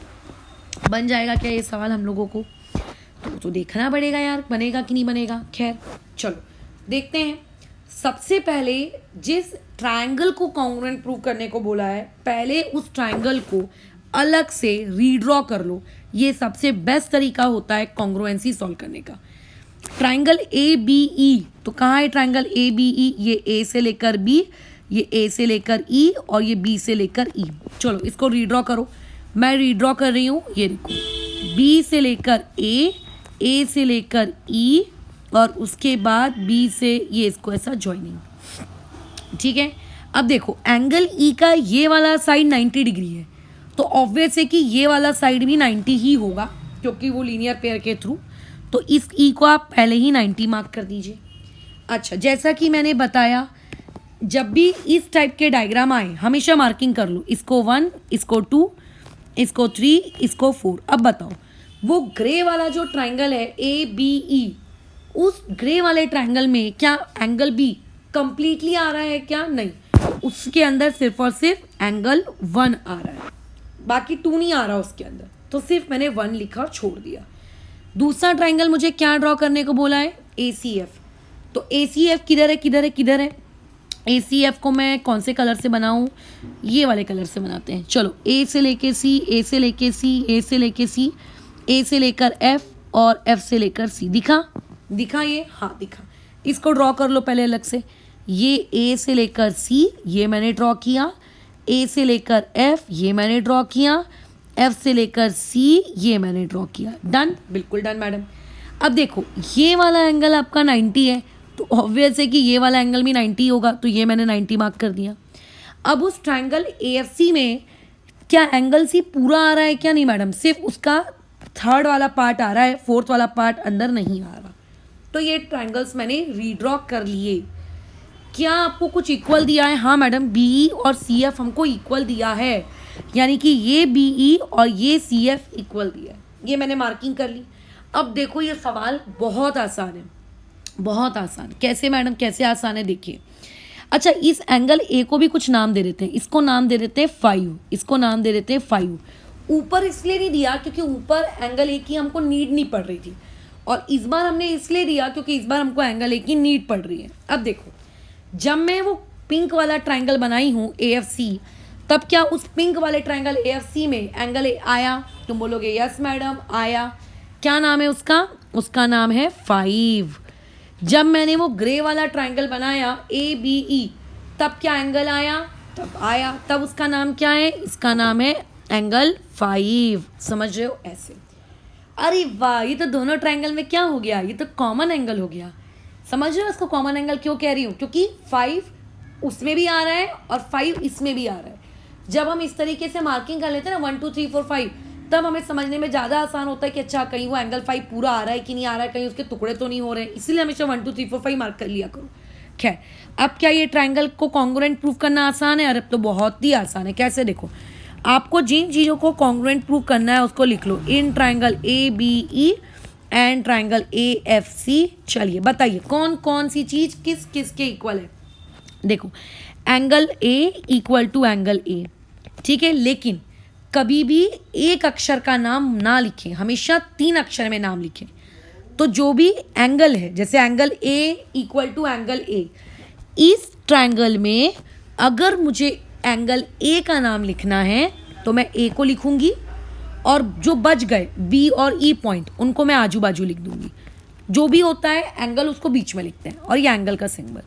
बन जाएगा क्या ये सवाल हम लोगों को? तो देखना पड़ेगा यार, बनेगा कि नहीं बनेगा। खैर चलो देखते हैं। सबसे पहले जिस ट्राइंगल को कॉन्ग्रुएंट प्रूव करने को बोला है, पहले उस ट्राइंगल को अलग से रीड्रॉ कर लो। ये सबसे बेस्ट तरीका होता है कॉन्ग्रुएंसी सॉल्व करने का। ट्राइंगल ABE, तो कहाँ है ट्राइंगल ABE? ये A से लेकर B, ये A से लेकर E और ये B से लेकर E। चलो इसको रीड्रॉ करो। मैं रीड्रॉ कर रही हूँ, ये देखो B से लेकर A से लेकर E और उसके बाद B से ये इसको ऐसा ज्वाइनिंग, ठीक है। अब देखो एंगल E का ये वाला साइड 90 डिग्री है, तो ऑब्वियस है कि ये वाला साइड भी 90 ही होगा क्योंकि वो लीनियर पेयर के थ्रू, तो इस E को आप पहले ही 90 मार्क कर दीजिए। अच्छा, जैसा कि मैंने बताया जब भी इस टाइप के डायग्राम आए हमेशा मार्किंग कर लो, इसको 1, इसको 2, इसको 3, इसको 4। अब बताओ वो ग्रे वाला जो ट्राइंगल है ABE, उस ग्रे वाले ट्राइंगल में क्या एंगल B कंप्लीटली आ रहा है क्या? नहीं, उसके अंदर सिर्फ और सिर्फ एंगल 1 आ रहा है, बाकी 2 नहीं आ रहा उसके अंदर, तो सिर्फ मैंने 1 लिखा और छोड़ दिया। दूसरा ट्राइंगल मुझे क्या ड्रॉ करने को बोला है? ACF। तो ACF किधर है किधर है किधर है? ACF को मैं कौन से कलर से बनाऊं? ये वाले कलर से बनाते हैं। चलो A से लेके C, A से लेके C, A से लेके C, A से लेकर F और F से लेकर C। दिखा ये? हाँ दिखा। इसको ड्रॉ कर लो पहले अलग से। ये A से लेकर C ये मैंने ड्रॉ किया, A से लेकर F ये मैंने ड्रॉ किया, F से लेकर C ये मैंने ड्रॉ किया। डन? बिल्कुल डन मैडम। अब देखो ये वाला एंगल आपका 90 है, तो ऑब्वियस है कि ये वाला एंगल भी 90 होगा, तो ये मैंने 90 मार्क कर दिया। अब उस ट्राइंगल AFC में क्या एंगल C पूरा आ रहा है क्या? नहीं मैडम, सिर्फ उसका थर्ड वाला पार्ट आ रहा है, फोर्थ वाला पार्ट अंदर नहीं आ रहा। तो ये ट्राइंगल्स मैंने रीड्रॉ कर लिए। क्या आपको कुछ इक्वल दिया है? हाँ मैडम, BE और CF हमको इक्वल दिया है, यानी कि ये BE और ये CF इक्वल दिया है। ये मैंने मार्किंग कर ली। अब देखो ये सवाल बहुत आसान है, बहुत आसान। कैसे मैडम, कैसे आसान है देखिए। अच्छा, इस एंगल A को भी कुछ नाम दे देते हैं। इसको नाम दे देते हैं 5, इसको नाम दे देते हैं 5। ऊपर इसलिए नहीं दिया क्योंकि ऊपर एंगल A की हमको नीड नहीं पड़ रही थी, और इस बार हमने इसलिए दिया क्योंकि इस बार हमको एंगल A की नीड पड़ रही है। अब देखो जब मैं वो पिंक वाला ट्राइंगल बनाई हूँ AFC, तब क्या उस पिंक वाले ट्राइंगल AFC में एंगल A आया? तुम बोलोगे यस मैडम आया। क्या नाम है उसका? उसका नाम है 5। जब मैंने वो ग्रे वाला ट्राइंगल बनाया ABE, तब क्या एंगल आया? तब आया। तब उसका नाम क्या है? इसका नाम है एंगल 5। समझ रहे हो? ऐसे। अरे वाह, ये तो दोनों ट्राइंगल में क्या हो गया? ये तो कॉमन एंगल हो गया। समझ रहे हो इसको कॉमन एंगल क्यों कह रही हूँ? क्योंकि 5 उसमें भी आ रहा है और 5 इसमें भी आ रहा है। जब हम इस तरीके से मार्किंग कर लेते हैं ना 1 2 3 4 5, तब हमें समझने में ज़्यादा आसान होता है कि अच्छा कहीं वो एंगल 5 पूरा आ रहा है कि नहीं आ रहा है, कहीं उसके टुकड़े तो नहीं हो रहे हैं। इसीलिए हमेशा 1 2 3 4 5 मार्क कर लिया करो। खैर, अब क्या ये ट्राइंगल को कॉन्ग्रुएंट प्रूव करना आसान है? अरे अब तो बहुत ही आसान है। कैसे? देखो, आपको जिन चीज़ों को कॉन्ग्रुएंट प्रूव करना है उसको लिख लो। In triangle ABE and triangle AFC। चलिए बताइए कौन कौन सी चीज़ किस किस के इक्वल है। देखो, angle A equal to angle A, ठीक है, लेकिन कभी भी एक अक्षर का नाम ना लिखें, हमेशा 3 अक्षर में नाम लिखें। तो जो भी एंगल है, जैसे angle A equal to angle A, इस ट्राइंगल में अगर मुझे एंगल A का नाम लिखना है तो मैं ए को लिखूंगी और जो बच गए बी और ई पॉइंट उनको मैं आजू बाजू लिख दूंगी। जो भी होता है एंगल उसको बीच में लिखते हैं और ये एंगल का सिंबल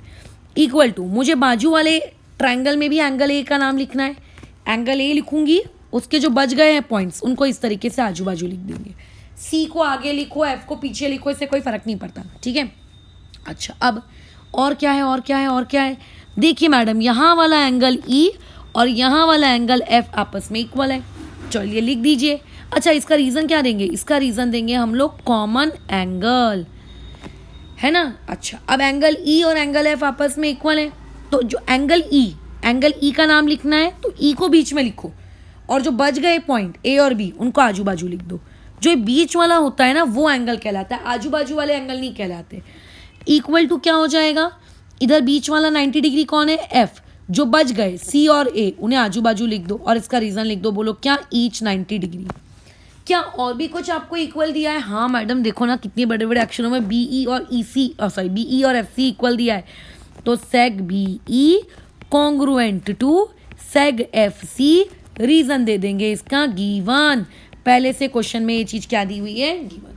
इक्वल टू, मुझे बाजू वाले ट्रायंगल में भी एंगल ए का नाम लिखना है, एंगल ए लिखूंगी, उसके जो बच गए हैं पॉइंट्स उनको इस तरीके से आजू बाजू लिख देंगे। सी को आगे लिखो, एफ को पीछे लिखो, इससे कोई फर्क नहीं पड़ता, ठीक है। अच्छा, अब और क्या है और क्या है और क्या है, देखिए मैडम यहाँ वाला एंगल ई और यहाँ वाला एंगल एफ आपस में इक्वल है, चलिए लिख दीजिए। अच्छा, इसका रीज़न क्या देंगे, इसका रीज़न देंगे हम लोग कॉमन एंगल, है ना। अच्छा, अब एंगल ई और एंगल एफ आपस में इक्वल है, तो जो एंगल ई का नाम लिखना है तो ई को बीच में लिखो और जो बच गए पॉइंट ए और बी उनको आजू बाजू लिख दो। जो बीच वाला होता है ना वो एंगल कहलाता है, आजू बाजू वाले एंगल नहीं कहलाते। इक्वल टू क्या हो जाएगा, इधर बीच वाला 90 डिग्री कौन है, एफ, जो बच गए सी और ए उन्हें आजू बाजू लिख दो और इसका रीज़न लिख दो, बोलो क्या, ईच 90 डिग्री। क्या और भी कुछ आपको इक्वल दिया है, हाँ मैडम देखो ना कितने बड़े बड़े अक्षरों में बी ई और ई सी बी ई और एफ सी इक्वल दिया है, तो seg B E congruent to seg F C, reason दे देंगे इसका गिवन, पहले से क्वेश्चन में ये चीज़ क्या दी हुई है, गिवन।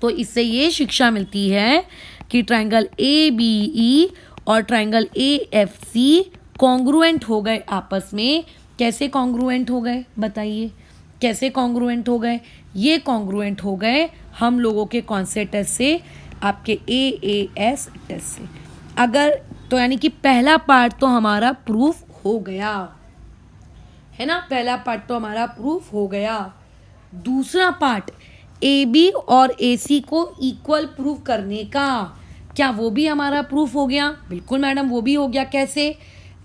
तो इससे ये शिक्षा मिलती है कि ट्रायंगल ए बी ई और triangle A F C congruent हो गए आपस में। कैसे कॉन्ग्रुएंट हो गए बताइए, कैसे कॉन्ग्रुएंट हो गए, ये कॉन्ग्रुएंट हो गए हम लोगों के कौन से टेस्ट से, आपके AAS टेस्ट से। अगर तो यानी कि पहला पार्ट तो हमारा प्रूफ हो गया, है ना, पहला पार्ट तो हमारा प्रूफ हो गया। दूसरा पार्ट AB और AC को इक्वल प्रूफ करने का, क्या वो भी हमारा प्रूफ हो गया, बिल्कुल मैडम वो भी हो गया। कैसे,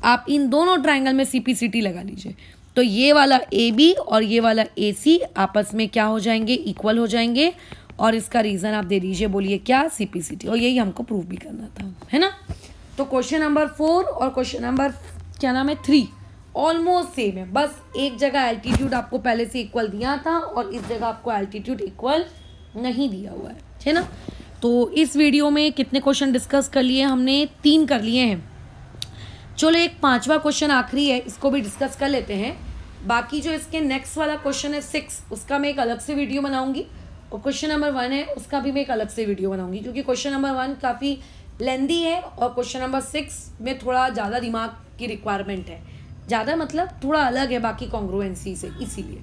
आप इन दोनों ट्रायंगल में CPCT लगा लीजिए, तो ये वाला AB और ये वाला AC आपस में क्या हो जाएंगे, इक्वल हो जाएंगे, और इसका रीज़न आप दे दीजिए, बोलिए क्या, CPCT, और यही हमको प्रूफ भी करना था, है ना। तो क्वेश्चन नंबर 4 और क्वेश्चन नंबर क्या नाम है 3 ऑलमोस्ट सेम है, बस एक जगह एल्टीट्यूड आपको पहले से इक्वल दिया था और इस जगह आपको एल्टीट्यूड इक्वल नहीं दिया हुआ है ना। तो इस वीडियो में कितने क्वेश्चन डिस्कस कर लिए हमने, 3 कर लिए हैं। चलो एक 5वां क्वेश्चन आखिरी है, इसको भी डिस्कस कर लेते हैं। बाकी जो इसके नेक्स्ट वाला क्वेश्चन है 6, उसका मैं एक अलग से वीडियो बनाऊंगी, और क्वेश्चन नंबर 1 है उसका भी मैं एक अलग से वीडियो बनाऊंगी, क्योंकि क्वेश्चन नंबर 1 काफ़ी लेंदी है और क्वेश्चन नंबर 6 में थोड़ा ज़्यादा दिमाग की रिक्वायरमेंट है, ज़्यादा मतलब थोड़ा अलग है बाकी कॉन्ग्रुएंसी से, इसीलिए।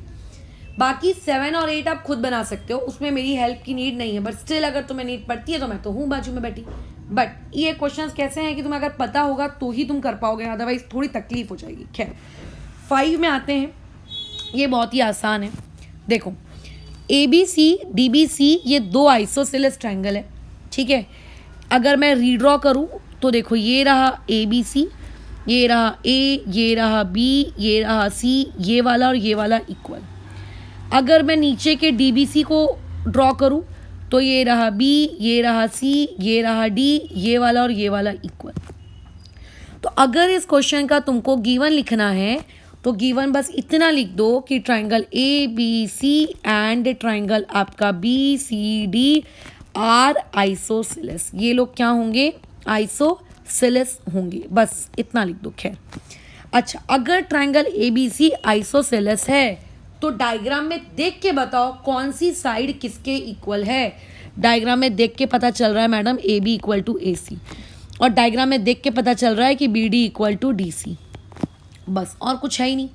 बाकी 7 और 8 आप खुद बना सकते हो, उसमें मेरी हेल्प की नीड नहीं है, बट स्टिल अगर तुम्हें नीड पड़ती है तो मैं तो हूँ बाजू में बैठी। बट ये क्वेश्चंस कैसे हैं कि तुम्हें अगर पता होगा तो ही तुम कर पाओगे, अदरवाइज थोड़ी तकलीफ हो जाएगी। खैर 5 में आते हैं, ये बहुत ही आसान है। देखो ABC DBC ये 2 आइसोसेलेस ट्रायंगल है, ठीक है। अगर मैं रीड्रॉ करूँ तो देखो ये रहा ABC, ये रहा A, ये रहा B, ये रहा C, ये वाला और ये वाला इक्वल। अगर मैं नीचे के DBC को ड्रॉ करूँ तो ये रहा B, ये रहा C, ये रहा D, ये वाला और ये वाला इक्वल। तो अगर इस क्वेश्चन का तुमको गिवन लिखना है तो गिवन बस इतना लिख दो कि ट्रायंगल ABC एंड ट्रायंगल आपका BCD आर आइसोसेलेस। ये लोग क्या होंगे, आइसोसेलेस होंगे, बस इतना लिख दो। खैर अच्छा, अगर ट्रायंगल ABC आइसोसेलेस है तो डायग्राम में देख के बताओ कौन सी साइड किसके इक्वल है। डायग्राम में देख के पता चल रहा है madam AB equal to AC, और डायग्राम में देख के पता चल रहा है कि BD इक्वल टू DC, बस और कुछ है ही नहीं।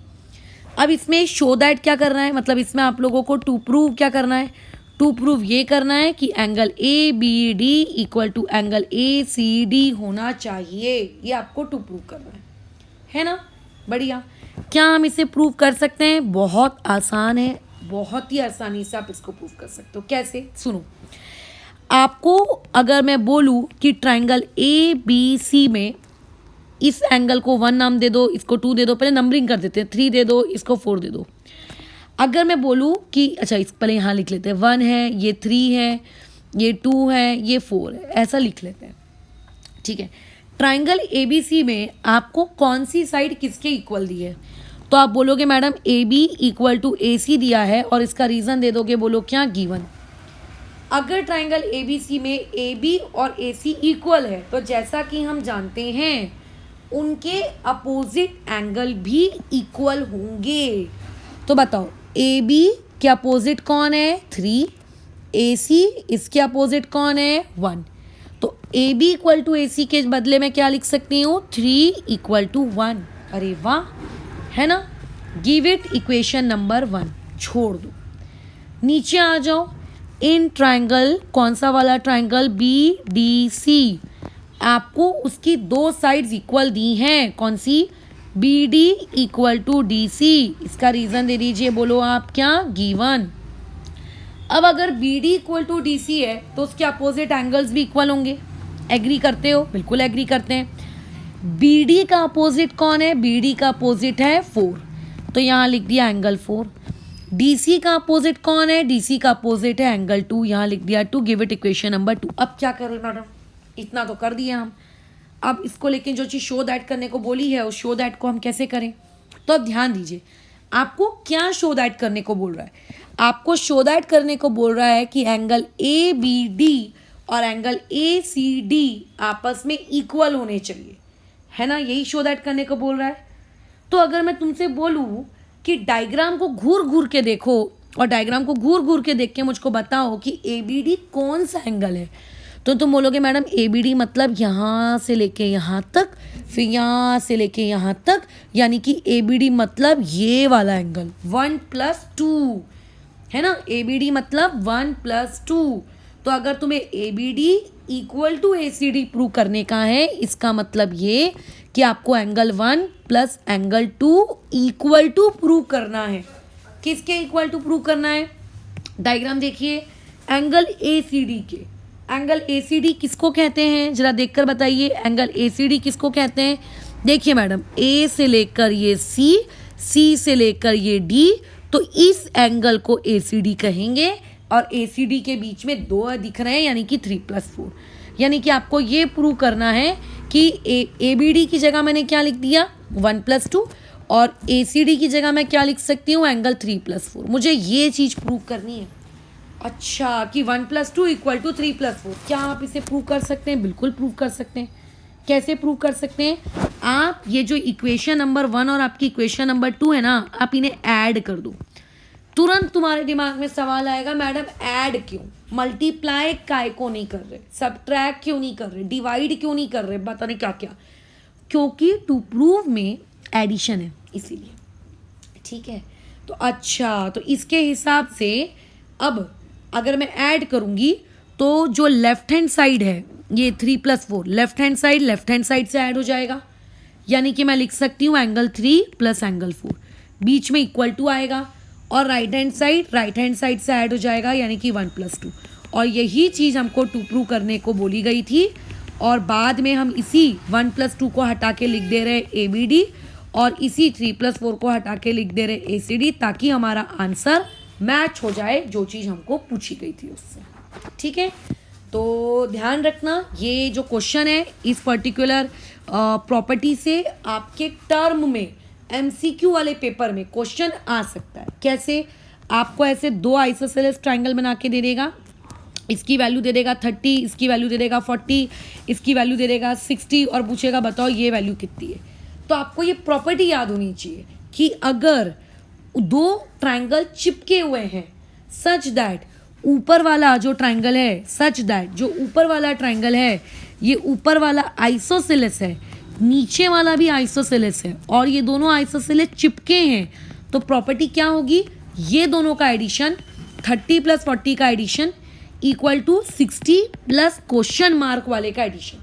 अब इसमें शो दैट क्या करना है, मतलब इसमें आप लोगों को टू प्रूव क्या करना है, टू प्रूव ये करना है कि angle ABD equal to angle ACD होना चाहिए, ये आपको टू प्रूव करना है ना। बढ़िया, क्या हम इसे प्रूव कर सकते हैं, बहुत आसान है, बहुत ही आसानी से आप इसको प्रूव कर सकते हो। कैसे, सुनो। आपको अगर मैं बोलूँ कि ट्रायंगल ABC में इस एंगल को 1 नाम दे दो, इसको 2 दे दो, पहले नंबरिंग कर देते हैं, 3 दे दो, इसको 4 दे दो। अगर मैं बोलूँ कि अच्छा इस पहले यहाँ लिख लेते हैं, 1 है, ये 3 है, ये 2 है, ये 4 है, ऐसा लिख लेते हैं, ठीक है। ट्रायंगल ABC में आपको कौन सी साइड किसके इक्वल दी है, तो आप बोलोगे madam AB equal to AC दिया है, और इसका रीज़न दे दोगे, बोलो क्या, गिवन। अगर ट्रायंगल ABC में AB और AC इक्वल है तो जैसा कि हम जानते हैं उनके अपोजिट एंगल भी इक्वल होंगे। तो बताओ ए बी के अपोजिट कौन है 3, ए सी इसके अपोजिट कौन है 1। तो A B equal to A सी के बदले में क्या लिख सकती हूँ 3 इक्वल टू 1। अरे वाह, है ना। गिव इट इक्वेशन नंबर 1, छोड़ दो। नीचे आ जाओ। इन ट्राइंगल, कौन सा वाला ट्राइंगल, बी डी सी, आपको उसकी दो साइड्स इक्वल दी हैं। कौन सी, B D equal to D C. इसका रीजन दे दीजिए, बोलो आप क्या, गिवन। अब अगर B D equal to D C है तो उसके अपोजिट एंगल्स भी इक्वल होंगे। एग्री करते हो? बिल्कुल एग्री करते हैं। बी डी का अपोजिट कौन है, बी डी का अपोजिट है 4, तो यहाँ लिख दिया एंगल 4। डी सी का अपोजिट कौन है, डी सी का अपोजिट है एंगल 2, यहाँ लिख दिया 2। Give it equation number 2। अब क्या करें मैडम, इतना तो कर दिया हम। अब इसको लेकिन जो चीज़ शो दैट करने को बोली है उस शो दैट को हम कैसे करें। तो अब ध्यान दीजिए, आपको क्या शो दैट करने को बोल रहा है। आपको शो दैट करने को बोल रहा है कि एंगल ए बी डी और एंगल ए सी डी आपस में इक्वल होने चाहिए, है ना। यही शो दैट करने को बोल रहा है। तो अगर मैं तुमसे बोलूँ कि डायग्राम को घूर घूर के देखो और डायग्राम को घूर घूर के देख के मुझको बताओ कि ए बी डी कौन सा एंगल है, तो तुम बोलोगे मैडम ए बी डी मतलब यहाँ से लेके यहाँ तक, फिर यहाँ से लेके यहाँ तक, यानी कि ए बी डी मतलब ये वाला एंगल 1+2, है ना। ए बी डी मतलब 1+2। तो अगर तुम्हें A B D equal to A C D prove करने का है, इसका मतलब ये कि आपको angle 1 plus angle 2 equal to prove करना है। किसके इक्वल टू प्रूव करना है, डायग्राम देखिए, एंगल ए सी डी के। एंगल ए सी डी किसको कहते हैं, जरा देखकर बताइए। एंगल ए सी डी किसको कहते हैं, देखिए मैडम, ए से लेकर ये सी, सी से लेकर ये डी, तो इस एंगल को ए सी डी कहेंगे। और ए सी डी के बीच में 2 दिख रहे हैं, यानी कि 3+4। यानी कि आपको ये प्रूव करना है कि ए बी डी की जगह मैंने क्या लिख दिया 1+2, और ए सी डी की जगह मैं क्या लिख सकती हूँ, एंगल 3+4। मुझे ये चीज़ प्रूव करनी है। अच्छा, कि 1+2 इक्वल टू 3+4, क्या आप इसे प्रूव कर सकते हैं? बिल्कुल प्रूव कर सकते हैं। कैसे प्रूव कर सकते हैं, आप ये जो इक्वेशन नंबर 1 और आपकी इक्वेशन नंबर 2 है ना, आप इन्हें ऐड कर दो। तुरंत तुम्हारे दिमाग में सवाल आएगा, मैडम ऐड क्यों, मल्टीप्लाई काय को नहीं कर रहे, सबट्रैक्ट क्यों नहीं कर रहे, डिवाइड क्यों नहीं कर रहे, पता नहीं क्या क्या। क्योंकि टू प्रूव में एडिशन है, इसीलिए। ठीक है, तो अच्छा, तो इसके हिसाब से अब अगर मैं ऐड करूंगी तो जो लेफ्ट हैंड साइड है ये 3+4, लेफ्ट हैंड साइड से ऐड हो जाएगा। यानी कि मैं लिख सकती हूँ एंगल 3 प्लस एंगल 4, बीच में इक्वल टू आएगा। और राइट हैंड साइड से ऐड हो जाएगा, यानी कि 1+2। और यही चीज़ हमको टू प्रूव करने को बोली गई थी। और बाद में हम इसी 1+2 को हटा के लिख दे रहे ए बी डी, और इसी 3+4 को हटा के लिख दे रहे ए सी डी, ताकि हमारा आंसर मैच हो जाए जो चीज़ हमको पूछी गई थी उससे। ठीक है, तो ध्यान रखना, ये जो क्वेश्चन है इस पर्टिकुलर प्रॉपर्टी से आपके टर्म में एमसीक्यू वाले पेपर में क्वेश्चन आ सकता है। कैसे, आपको ऐसे 2 आइसोसेलेस ट्राइंगल बना के दे देगा, इसकी वैल्यू दे देगा 30, इसकी वैल्यू दे देगा 40, इसकी वैल्यू दे देगा 60, और पूछेगा बताओ ये वैल्यू कितनी है। तो आपको ये प्रॉपर्टी याद होनी चाहिए कि अगर 2 ट्राइंगल चिपके हुए हैं, सच दैट ऊपर वाला जो ट्राइंगल है, जो ऊपर वाला ट्राइंगल है, ये ऊपर वाला आइसोसेलेस है, नीचे वाला भी आइसोसेलेस है, और ये दोनों आइसोसेलेस चिपके हैं, तो प्रॉपर्टी क्या होगी, ये दोनों का एडिशन 30 + 40 का addition equal to 60 plus question mark वाले का एडिशन।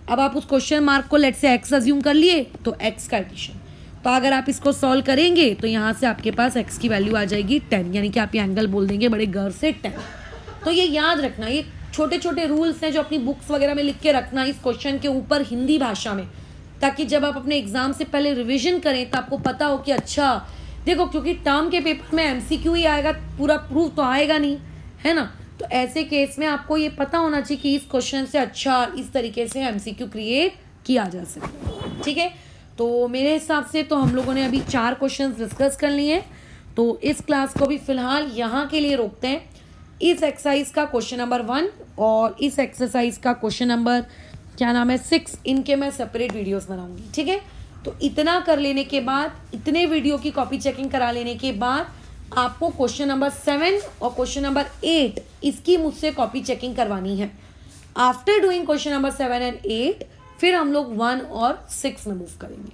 अब आप उस क्वेश्चन मार्क को लेट से एक्स अज्यूम कर लिए, तो एक्स का एडिशन। तो अगर आप इसको सॉल्व करेंगे तो यहाँ से आपके पास एक्स की वैल्यू आ जाएगी 10, यानी कि आप ये एंगल बोल देंगे बड़े गर्व से 10। तो ये याद रखना, ये छोटे छोटे रूल्स हैं जो अपनी बुक्स वगैरह में लिख के रखना इस क्वेश्चन के ऊपर हिंदी भाषा में, ताकि जब आप अपने एग्जाम से पहले रिविजन करें तो आपको पता हो कि अच्छा देखो, क्योंकि टर्म के पेपर में एमसीक्यू ही आएगा, पूरा प्रूफ तो आएगा नहीं, है ना। तो ऐसे केस में आपको ये पता होना चाहिए कि इस क्वेश्चन से अच्छा इस तरीके से एमसीक्यू क्रिएट किया जा सकता है। ठीक है, तो मेरे हिसाब से तो हम लोगों ने अभी 4 क्वेश्चन डिस्कस कर लिए हैं, तो इस क्लास को भी फिलहाल यहाँ के लिए रोकते हैं। इस एक्सरसाइज का क्वेश्चन नंबर 1 और इस एक्सरसाइज का क्वेश्चन नंबर क्या नाम है 6, इनके मैं सेपरेट वीडियोस बनाऊंगी। ठीक है, तो इतना कर लेने के बाद, इतने वीडियो की कॉपी चेकिंग करा लेने के बाद आपको क्वेश्चन नंबर 7 और क्वेश्चन नंबर 8 इसकी मुझसे कॉपी चेकिंग करवानी है। After doing question number 7 and 8 फिर हम लोग 1 और 6 में मूव करेंगे।